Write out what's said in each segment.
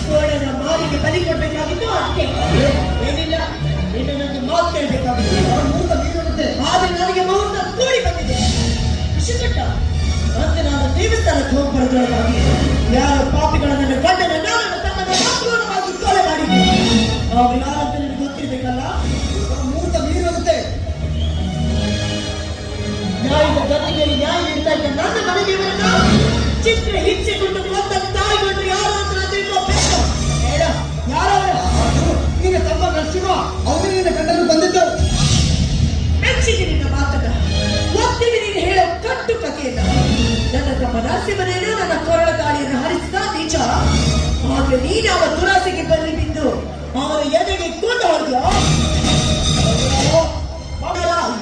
ಕೋಣನ ಮಾರಿಗೆ ಬಲಿ ಕೊಡ್ಬೇಕಾಗಿತ್ತು ಅದಕ್ಕೆ ಏನಿಲ್ಲ ಇನ್ನು ನನಗೆ ಮಾತು ಕೇಳಬೇಕಾಗಿತ್ತು ಆದ್ರೆ ನನಗೆ ಮುಹೂರ್ತ ಕೂಡಿ ಬಂದಿದೆ ವಿಷಕಟ್ಟ ಮತ್ತೆ ನಾನು ದೇವಸ್ಥಾನಕ್ಕೆ ಹೋಗಿ ಬರೋದ್ರೊಳಗಾಗಿ ಯಾರ ಪಾಪಿಗಳ ನನ್ನ ಗಂಡನ ನಾನು ತಮ್ಮನ್ನು ಮಾತೃವಾಗಿ ಕೊಲೆ ಮಾಡಿದ್ದೆ ಅವ್ರು ಯಾರಂತ ನನಗೆ ಗೊತ್ತಿರ್ಬೇಕಲ್ಲ ಮುಹೂರ್ತ ಮೀರುತ್ತೆ ನ್ಯಾಯದ ಗತಿಗೆಯಲ್ಲಿ ನ್ಯಾಯ ನೀಡ್ತಾ ಇದ್ದ ನನ್ನ ಮನೆಗೆ ಚಿತ್ರ ಹಿಂಸೆಗೊಂಡು ಕೊಂದ ತಾಯಿಗೊಂಡು ಯಾರು ಅಂತ ನಾನು ತಿಳ್ಕೋಬೇಕು ಬೇಡ ಯಾರು ನಿನ್ನ ತಮ್ಮ ನರಸಿಂಹ ಅವನು ನಿನ್ನ ಗಂಡನು ಬಂದಿದ್ದರು ಮೆಚ್ಚಿದೆ ನಿನ್ನ ಮಾತನ್ನ ಒತ್ತಿಗೆ ನೀನು ಹೇಳೋ ಕಟ್ಟು ಕಥೆಯನ್ನ ನನ್ನ ತಮ್ಮ ನರಸಿಂಹನೇನು ನನ್ನ ಕೊರಳ ಗಾಳಿಯನ್ನು ಹರಿಸಿದ ನಿಜ ಆದ್ರೆ ನೀನು ಅವರ ದುರಾಸೆಗೆ ಬಲ್ಲಿ ಬಿದ್ದು ಅವರ ಎದೆಗೆ ಕೊಂಡು ಹೊಡೆದ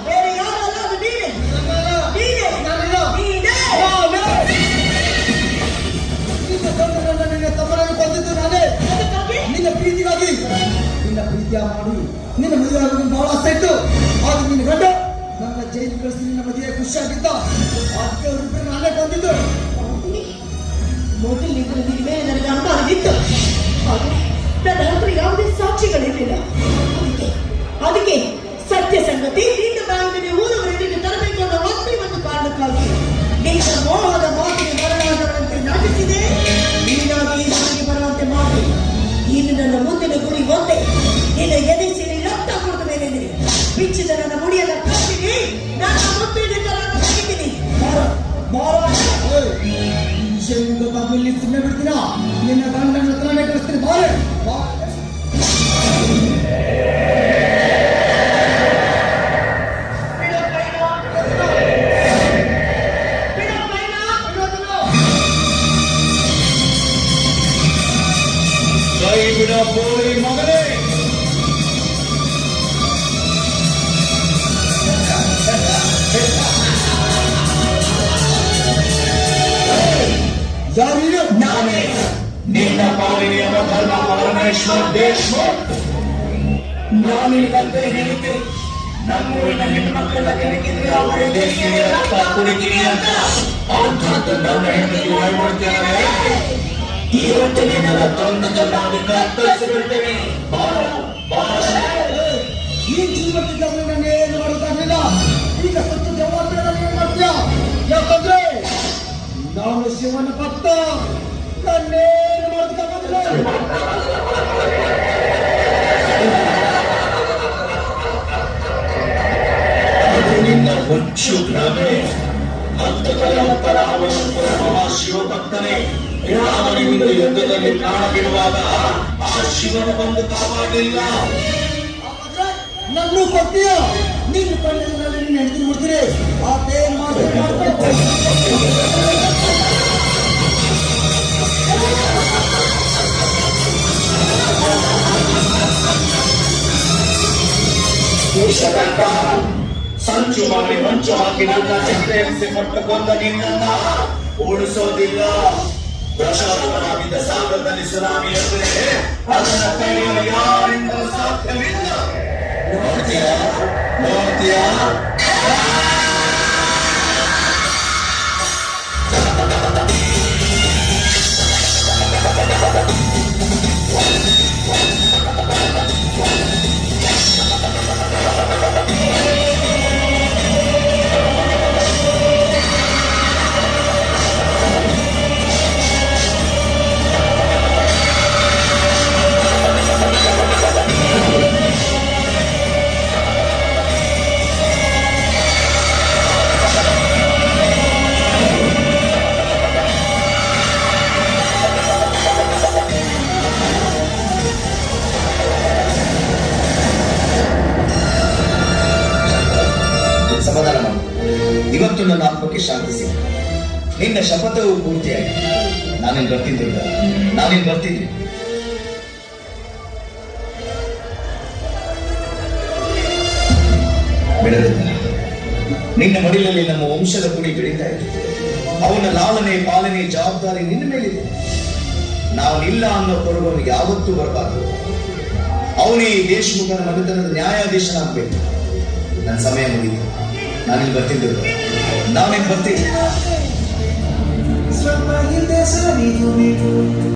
ಬೇರೆ ಯಾರಲ್ಲ ಅದು ನೀನೇ ನೀನೇ ನೀನೇ ನಿನ್ನ ಗಂಡನನ್ನ ನಿನ್ನ ತಮ್ಮನನ್ನು ಕೊಂದಿದ್ದು ನಾನೇ ನಿನ್ನ ಪ್ರೀತಿಗಾಗಿ ನಿನ್ನ ಪ್ರೀತಿಯ ಮಾಡಿ ನಿನ್ನ ಮದುವೆ ಆಗೋದು ಬಹಳ ಆಸೆ ಇತ್ತು ಆದ್ರೆ ನಿನ್ನ ಗಂಡ ನನ್ನ ಜೈಲು ಕಳಿಸಿ ನಿನ್ನ ಮದುವೆ ಖುಷಿಯಾಗಿದ್ದ ಅದಕ್ಕೆ ಅವರಿಬ್ಬರು ನಾನೇ ಕೊಂದಿದ್ದು ಮೊದಲಿದ್ರೆ ನಿನ್ನ ಮೇಲೆ ನನಗೆ ಅನುಮಾನವಿತ್ತು ಆದರೆ ನನ್ನ ಹತ್ರ ಯಾವುದೇ ಸಾಕ್ಷಿಗಳಿರಲಿಲ್ಲ ಅದಕ್ಕೆ ಸತ್ಯ ಸಂಗತಿ ನಿನ್ನ ಬಾಯಿಗೆ ಊರವರೆಗೆ ತರಬೇಕು ಅನ್ನೋ ಒಂದೇ ಒಂದು ಕಾರಣಕ್ಕಾಗಿ ನಿನ್ನ ಮೋಹದ ಮಾತಿಗೆ ಬರಲಾದವರಂತೆ ನಟಿಸಿದೆ ನೀನಾಗಿ ನನಗೆ ಬರುವಂತೆ ಮಾಡಿ ಇನ್ನು ನನ್ನ ಮುಂದಿನ ಗುರಿ ಒಂದೇ ನಿನ್ನ ಎದೆ ಸೇರಿ ರಕ್ತ ಕೊಡ್ತ ಮೇಲೆ ಬಿಚ್ಚಿದ ನನ್ನ ಮುಡಿಯನ್ನ ಕಟ್ಟಿನಿ ನನ್ನ ಮುತ್ತಿನ ತೆಗಿತೀನಿ ಇಲ್ಲಿ ಸುಮ್ಮನೆ ಬಿಡ್ತೀನ ನಿನ್ನ ಗಂಡನ ಹತ್ರನೇ ಕಳಿಸ್ತೀನಿ ಬಾರೆ ಮಗನೇ ಯಾರು ನಾನೇ ನಿನ್ನ ಪಾಲಿನಿಯರ ಧರ್ಮ ಪರಮೇಶ್ವರ್ ದೇಶ್ಮುಖ್ ನಾನಿಲ್ಲಂತೆ ಹೇಳಿದ್ದೆ ನಮ್ಮೂರಿನ ಹೆಣ್ಮಕ್ಕಳ ಕೆಣಕಿದ್ರೆ ಅವರಿಗೆ ರಕ್ತ ಕುಡಿತೀನಿ ಅಂತ ಅಂಥದ್ದು ನನ್ನ ಹೆಣ್ಣಿಗೆ ಹೇಳ್ಬಿಡ್ತೇನೆ ಇವತ್ತು ನಿನ್ನ ತೊಂದರೆ ನಾವು ಕತ್ತರಿಸಿಬಿಡ್ತೇವೆ ಈ ಜೀವನದಲ್ಲಿ ನಾನು ಏನು ಮಾಡೋದಾಗಲಿಲ್ಲ ಈಗ ಸತ್ತು ಜವಾಬ್ದಾರಿ ನಾನು ಏನು ಮಾಡ್ತೀಯ ಯಾಕಂದ್ರೆ ನಾನು ಶಿವನ ಭಕ್ತ ನನ್ನೇನು ಮಾಡೋದಕ್ಕಾಗೋದಿಲ್ಲ ನಿನ್ನ ಹುಚ್ಚು ಭ್ರಮೆ ಅಂತಕರ ಶಿವಭಕ್ತನೇ ರಾಮನಿಂದ ಯುದ್ಧದಲ್ಲಿ ಪ್ರಾಣ ಬಿಡುವಾಗ ಆ ಶಿವನ ಬಂದು ಕಾಪಾಡಲಿಲ್ಲ ನನ್ನೂ ಕೊಡ್ತೀಯ ನಿನ್ನ ಕಣ್ಣಿನಲ್ಲಿ ನೀನು ಹಿಡಿದು ಬಿಡ್ತೀರಿ ಆತೇನು ಮಾಡ್ತಾರೆ ಸಂಚು ಮಾಡಿ ಮಂಚು ಹಾಕಿ ನನ್ನ ಚಿತ್ರೆಹಿಂಸೆ ಕೊಟ್ಟುಕೊಂಡ ನಿನ್ನನ್ನ ಉಳಿಸೋದಿಲ್ಲ ಪ್ರಶಾಂತವಾಗಿದ್ದ ಸಾಗರದಲ್ಲಿ ಸುನಾಮಿ ಎದುರೇ ಅದನ್ನ ತಡೆಯಲು ಯಾರಿಂದ ಸಾಧ್ಯವಿಲ್ಲ ನೋಡ್ತೀಯಾ ನೋಡ್ತೀಯಾ ಸಮಾಧಾನ ಮಾಡು. ಇವತ್ತು ನನ್ನ ಆತ್ಮಕ್ಕೆ ಶಾಂತಿ ಸಿಗ ನಿನ್ನ ಶಪಥವು ಪೂರ್ತಿಯಾಗಿ ನಾನೇನು ಬರ್ತಿದ್ದಿಲ್ಲ ನಾನೇನು ಬರ್ತಿದ್ದೆ ಬೆಳೆದಿದ್ದ ನಿನ್ನ ಮಡಿಲಲ್ಲಿ ನಮ್ಮ ವಂಶದ ಕುಡಿ ಬೆಳೀತಾ ಇದೆ ಅವನ ಲಾಲನೆ ಪಾಲನೆ ಜವಾಬ್ದಾರಿ ನಿನ್ನ ಮೇಲಿದೆ ನಾವಿಲ್ಲ ಅನ್ನೋ ಕೊರಗವನು ಯಾವತ್ತೂ ಬರಬಾರದು ಅವನೇ ದೇಶಮುಖನ ಮನೆತನದ ನ್ಯಾಯಾಧೀಶನಾಗಬೇಕು ನನ್ನ ಸಮಯ ಮುಗಿತು ನಾನೇನು ಬರ್ತಿದ್ದೆ ನಾನೇನು ಬರ್ತೀನಿ